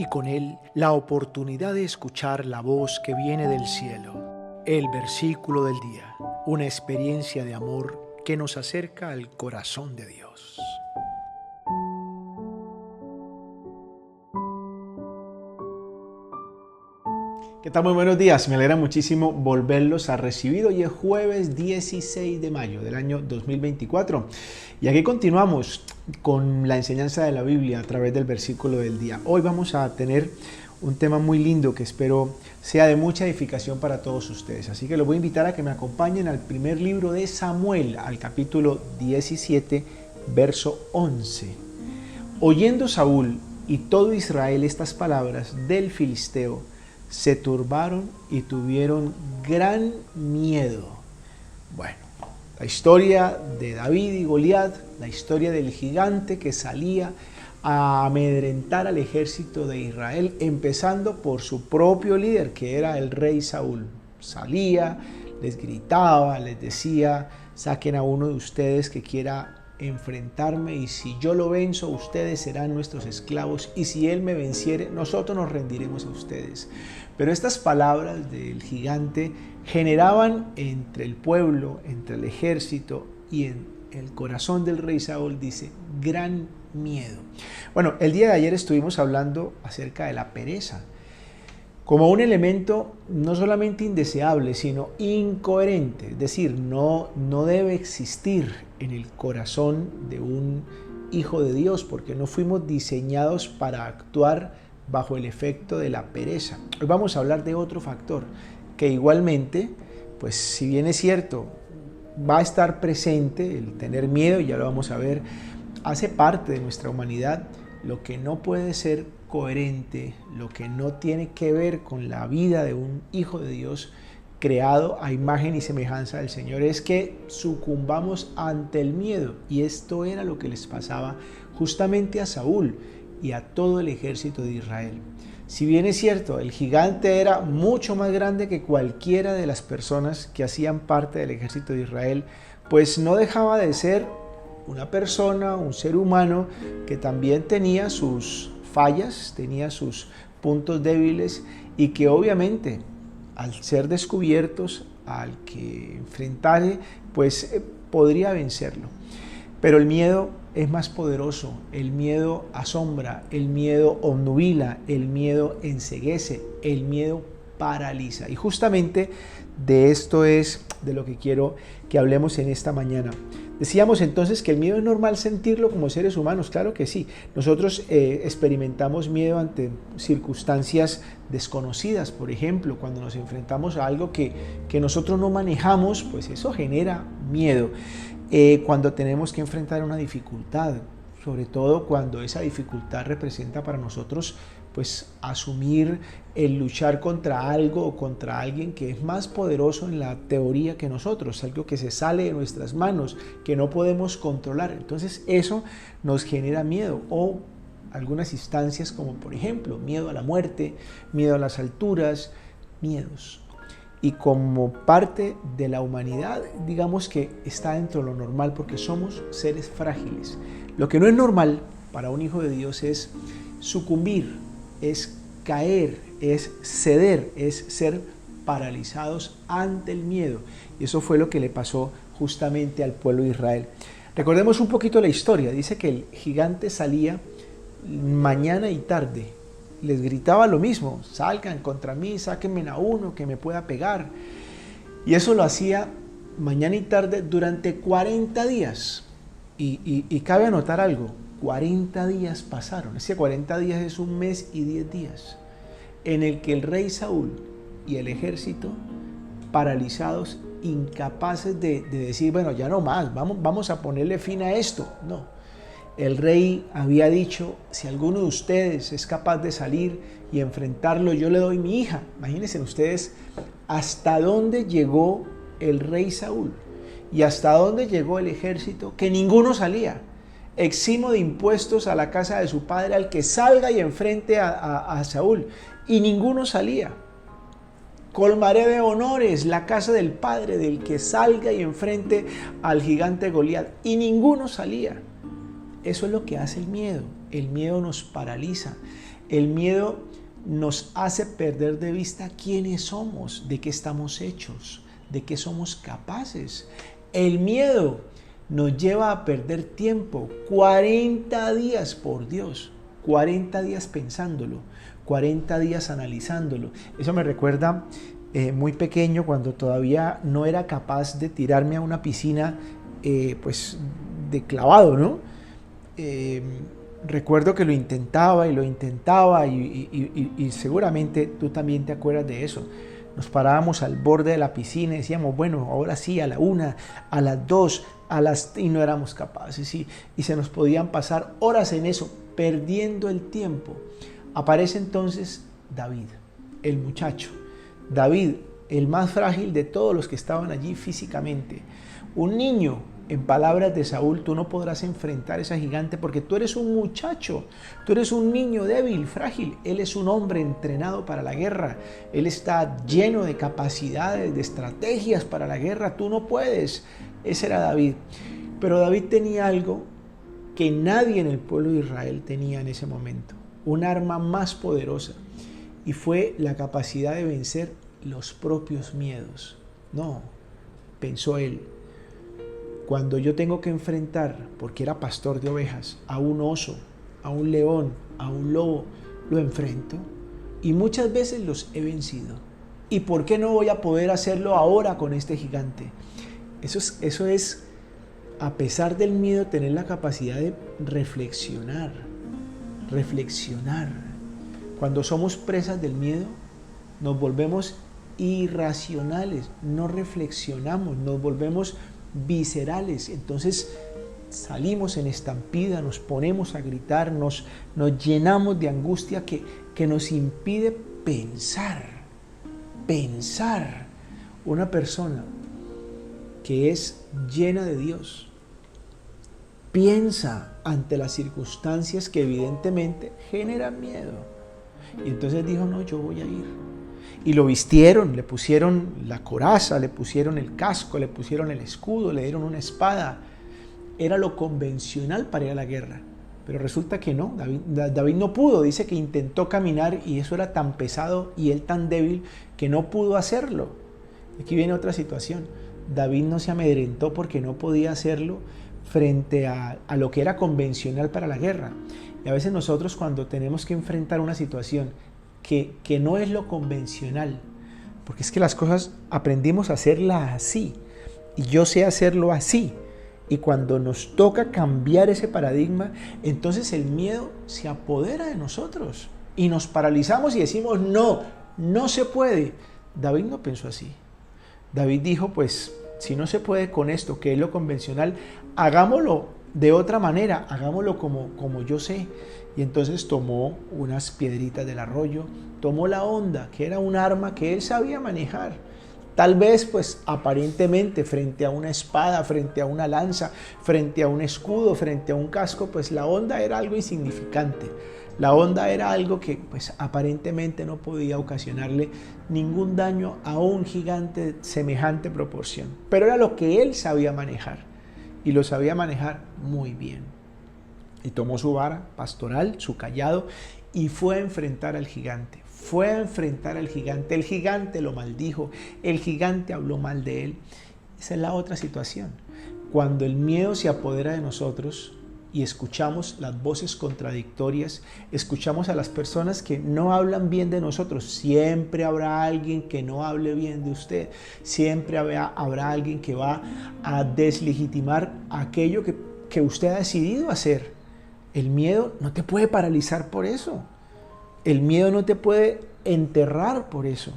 y con él la oportunidad de escuchar la voz que viene del cielo. El versículo del día, una experiencia de amor que nos acerca al corazón de Dios. ¿Qué tal? Muy buenos días, me alegra muchísimo volverlos a recibir. Hoy es jueves 16 de mayo del año 2024 y aquí continuamos con la enseñanza de la Biblia a través del versículo del día. Hoy vamos a tener un tema muy lindo que espero sea de mucha edificación para todos ustedes, así que los voy a invitar a que me acompañen al primer libro de Samuel, al capítulo 17, verso 11. Oyendo Saúl y todo Israel estas palabras del filisteo, se turbaron y tuvieron gran miedo. Bueno, la historia de David y Goliat, la historia del gigante que salía a amedrentar al ejército de Israel, empezando por su propio líder, que era el rey Saúl. Salía, les gritaba, les decía: saquen a uno de ustedes que quiera enfrentarme, y si yo lo venzo, ustedes serán nuestros esclavos, y si él me venciere, nosotros nos rendiremos a ustedes. Pero estas palabras del gigante generaban entre el pueblo, entre el ejército y en el corazón del rey Saúl, dice, gran miedo. Bueno, el día de ayer estuvimos hablando acerca de la pereza como un elemento no solamente indeseable, sino incoherente, es decir, no debe existir en el corazón de un hijo de Dios, porque no fuimos diseñados para actuar bajo el efecto de la pereza. Hoy vamos a hablar de otro factor que igualmente, pues si bien es cierto, va a estar presente el tener miedo, ya lo vamos a ver, hace parte de nuestra humanidad. Lo que no puede ser coherente, lo que no tiene que ver con la vida de un hijo de Dios creado a imagen y semejanza del Señor, es que sucumbamos ante el miedo. Y esto era lo que les pasaba justamente a Saúl y a todo el ejército de Israel. Si bien es cierto, el gigante era mucho más grande que cualquiera de las personas que hacían parte del ejército de Israel, pues no dejaba de ser una persona, un ser humano que también tenía sus fallas, tenía sus puntos débiles, y que obviamente al ser descubiertos, al que enfrentare, pues podría vencerlo. Pero el miedo es más poderoso, el miedo asombra, el miedo obnubila, el miedo enceguece, el miedo paraliza. Y justamente de esto es de lo que quiero que hablemos en esta mañana. Decíamos entonces que el miedo es normal sentirlo como seres humanos. Claro que sí. Nosotros experimentamos miedo ante circunstancias desconocidas. Por ejemplo, cuando nos enfrentamos a algo que nosotros no manejamos, pues eso genera miedo. Cuando tenemos que enfrentar una dificultad, sobre todo cuando esa dificultad representa para nosotros pues asumir el luchar contra algo o contra alguien que es más poderoso en la teoría que nosotros, algo que se sale de nuestras manos, que no podemos controlar. Entonces eso nos genera miedo, o algunas instancias como por ejemplo miedo a la muerte, miedo a las alturas, miedos. Y como parte de la humanidad, digamos que está dentro de lo normal, porque somos seres frágiles. Lo que no es normal para un hijo de Dios es sucumbir, es caer, es ceder, es ser paralizados ante el miedo. Y eso fue lo que le pasó justamente al pueblo de Israel. Recordemos un poquito la historia. Dice que el gigante salía mañana y tarde. Les gritaba lo mismo: salgan contra mí, sáquenme a uno que me pueda pegar. Y eso lo hacía mañana y tarde durante 40 días. Y cabe anotar algo: 40 días pasaron. Ese 40 días es un mes y 10 días en el que el rey Saúl y el ejército paralizados, incapaces de decir, bueno, ya no más, vamos a ponerle fin a esto. No, el rey había dicho: si alguno de ustedes es capaz de salir y enfrentarlo, yo le doy mi hija. Imagínense ustedes hasta dónde llegó el rey Saúl y hasta dónde llegó el ejército, que ninguno salía. Eximo de impuestos a la casa de su padre al que salga y enfrente a Saúl, y ninguno salía. Colmaré de honores la casa del padre del que salga y enfrente al gigante Goliat, y ninguno salía. Eso es lo que hace el miedo. El miedo nos paraliza. El miedo nos hace perder de vista quiénes somos, de qué estamos hechos, de qué somos capaces. El miedo nos lleva a perder tiempo, 40 días por Dios, 40 días pensándolo, 40 días analizándolo. Eso me recuerda muy pequeño, cuando todavía no era capaz de tirarme a una piscina pues de clavado, ¿no? Recuerdo que lo intentaba y seguramente tú también te acuerdas de eso. Nos parábamos al borde de la piscina y decíamos, bueno, ahora sí, a la 1, a las 2, y no éramos capaces. Y se nos podían pasar horas en eso, perdiendo el tiempo. Aparece entonces David, el muchacho. David, el más frágil de todos los que estaban allí físicamente. Un niño. En palabras de Saúl, tú no podrás enfrentar a ese gigante porque tú eres un muchacho, tú eres un niño débil, frágil. Él es un hombre entrenado para la guerra. Él está lleno de capacidades, de estrategias para la guerra. Tú no puedes. Ese era David. Pero David tenía algo que nadie en el pueblo de Israel tenía en ese momento. Un arma más poderosa. Y fue la capacidad de vencer los propios miedos. No, pensó él. Cuando yo tengo que enfrentar, porque era pastor de ovejas, a un oso, a un león, a un lobo, lo enfrento y muchas veces los he vencido. ¿Y por qué no voy a poder hacerlo ahora con este gigante? Eso es, a pesar del miedo, tener la capacidad de reflexionar. Cuando somos presas del miedo, nos volvemos irracionales, no reflexionamos, nos volvemos viscerales. Entonces salimos en estampida, nos ponemos a gritar, nos llenamos de angustia que nos impide pensar. Una persona que es llena de Dios piensa ante las circunstancias que evidentemente generan miedo. Y entonces dijo, no, yo voy a ir. Y lo vistieron, le pusieron la coraza, le pusieron el casco, le pusieron el escudo, le dieron una espada. Era lo convencional para ir a la guerra. Pero resulta que no, David no pudo. Dice que intentó caminar y eso era tan pesado y él tan débil que no pudo hacerlo. Aquí viene otra situación. David no se amedrentó porque no podía hacerlo frente a lo que era convencional para la guerra. Y a veces nosotros, cuando tenemos que enfrentar una situación que no es lo convencional, porque es que las cosas aprendimos a hacerlas así y yo sé hacerlo así, y cuando nos toca cambiar ese paradigma, entonces el miedo se apodera de nosotros y nos paralizamos y decimos no se puede. David no pensó así. David dijo, pues si no se puede con esto que es lo convencional, hagámoslo de otra manera, hagámoslo como yo sé. Y entonces tomó unas piedritas del arroyo, tomó la honda, que era un arma que él sabía manejar. Tal vez, pues aparentemente, frente a una espada, frente a una lanza, frente a un escudo, frente a un casco, pues la honda era algo insignificante. La honda era algo que, pues aparentemente no podía ocasionarle ningún daño a un gigante de semejante proporción. Pero era lo que él sabía manejar, y lo sabía manejar muy bien. Y tomó su vara pastoral, su cayado, y fue a enfrentar al gigante. El gigante lo maldijo, el gigante habló mal de él. Esa es la otra situación. Cuando el miedo se apodera de nosotros y escuchamos las voces contradictorias, escuchamos a las personas que no hablan bien de nosotros. Siempre habrá alguien que no hable bien de usted. Siempre habrá alguien que va a deslegitimar aquello que usted ha decidido hacer. El miedo no te puede paralizar por eso. El miedo no te puede enterrar por eso.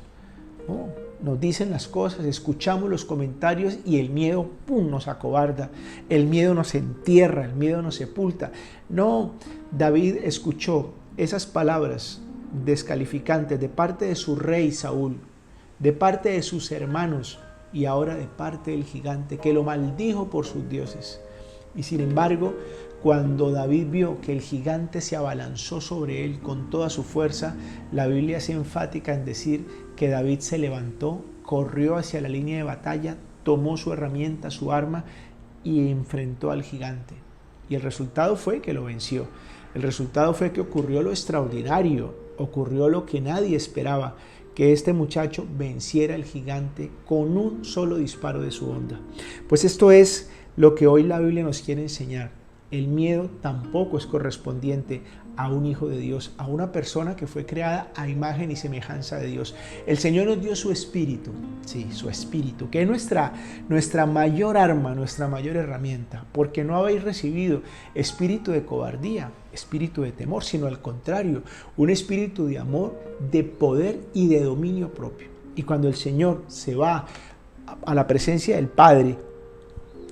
No, nos dicen las cosas, escuchamos los comentarios y el miedo nos acobarda. El miedo nos entierra, el miedo nos sepulta. No, David escuchó esas palabras descalificantes de parte de su rey Saúl, de parte de sus hermanos y ahora de parte del gigante que lo maldijo por sus dioses. Y sin embargo, cuando David vio que el gigante se abalanzó sobre él con toda su fuerza, la Biblia es enfática en decir que David se levantó, corrió hacia la línea de batalla, tomó su herramienta, su arma y enfrentó al gigante. Y el resultado fue que lo venció. El resultado fue que ocurrió lo extraordinario, ocurrió lo que nadie esperaba, que este muchacho venciera al gigante con un solo disparo de su honda. Pues esto es lo que hoy la Biblia nos quiere enseñar. El miedo tampoco es correspondiente a un hijo de Dios, a una persona que fue creada a imagen y semejanza de Dios. El Señor nos dio su espíritu, sí, su espíritu, que es nuestra mayor arma, nuestra mayor herramienta, porque no habéis recibido espíritu de cobardía, espíritu de temor, sino al contrario, un espíritu de amor, de poder y de dominio propio. Y cuando el Señor se va a la presencia del Padre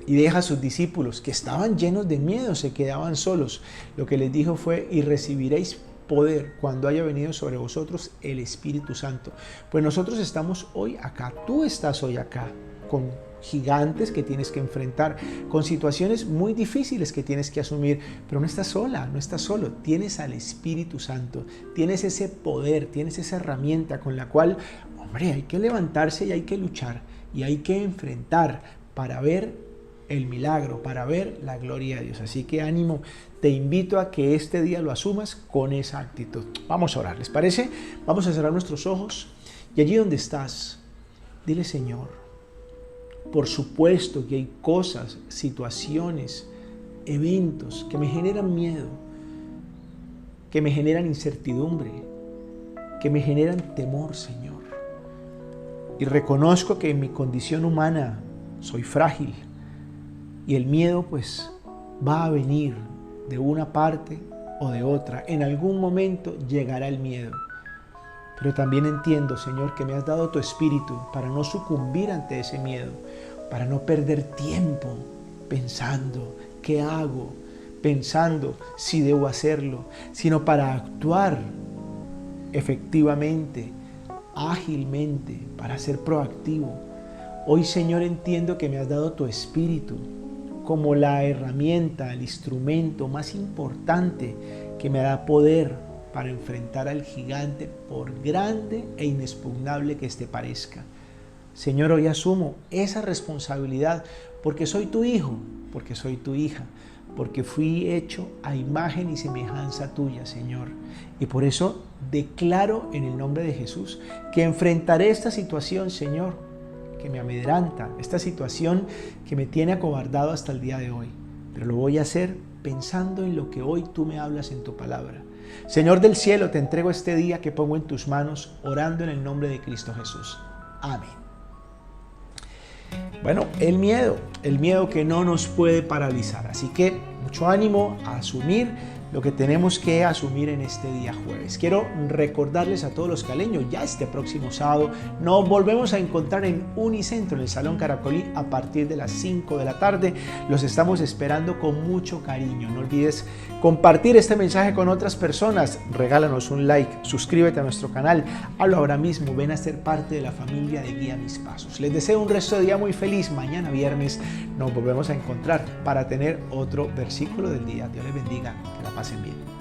y deja a sus discípulos que estaban llenos de miedo, se quedaban solos, lo que les dijo fue: y recibiréis poder cuando haya venido sobre vosotros el Espíritu Santo. Pues nosotros estamos hoy acá, tú estás hoy acá, con gigantes que tienes que enfrentar, con situaciones muy difíciles que tienes que asumir, pero no estás sola, no estás solo, tienes al Espíritu Santo, tienes ese poder, tienes esa herramienta con la cual, hombre, hay que levantarse y hay que luchar y hay que enfrentar para ver el milagro, para ver la gloria de Dios. Así que ánimo, te invito a que este día lo asumas con esa actitud. Vamos a orar, ¿les parece? Vamos a cerrar nuestros ojos y allí donde estás, dile: Señor, por supuesto que hay cosas, situaciones, eventos que me generan miedo, que me generan incertidumbre, que me generan temor, Señor. Y reconozco que en mi condición humana soy frágil. Y el miedo pues va a venir de una parte o de otra. En algún momento llegará el miedo. Pero también entiendo, Señor, que me has dado tu espíritu para no sucumbir ante ese miedo, para no perder tiempo pensando qué hago, pensando si debo hacerlo, sino para actuar efectivamente, ágilmente, para ser proactivo. Hoy, Señor, entiendo que me has dado tu espíritu como la herramienta, el instrumento más importante que me da poder para enfrentar al gigante, por grande e inexpugnable que éste parezca. Señor, hoy asumo esa responsabilidad porque soy tu hijo, porque soy tu hija, porque fui hecho a imagen y semejanza tuya, Señor. Y por eso declaro en el nombre de Jesús que enfrentaré esta situación, Señor, que me amedrenta, esta situación que me tiene acobardado hasta el día de hoy. Pero lo voy a hacer pensando en lo que hoy tú me hablas en tu palabra. Señor del cielo, te entrego este día que pongo en tus manos, orando en el nombre de Cristo Jesús. Amén. Bueno, el miedo que no nos puede paralizar. Así que mucho ánimo a asumir lo que tenemos que asumir en este día jueves. Quiero recordarles a todos los caleños, ya este próximo sábado nos volvemos a encontrar en Unicentro, en el Salón Caracolí, a partir de las 5 de la tarde. Los estamos esperando con mucho cariño. No olvides compartir este mensaje con otras personas. Regálanos un like, suscríbete a nuestro canal. Hazlo ahora mismo, ven a ser parte de la familia de Guía Mis Pasos. Les deseo un resto de día muy feliz. Mañana viernes nos volvemos a encontrar para tener otro versículo del día. Dios les bendiga. Que la pasen bien.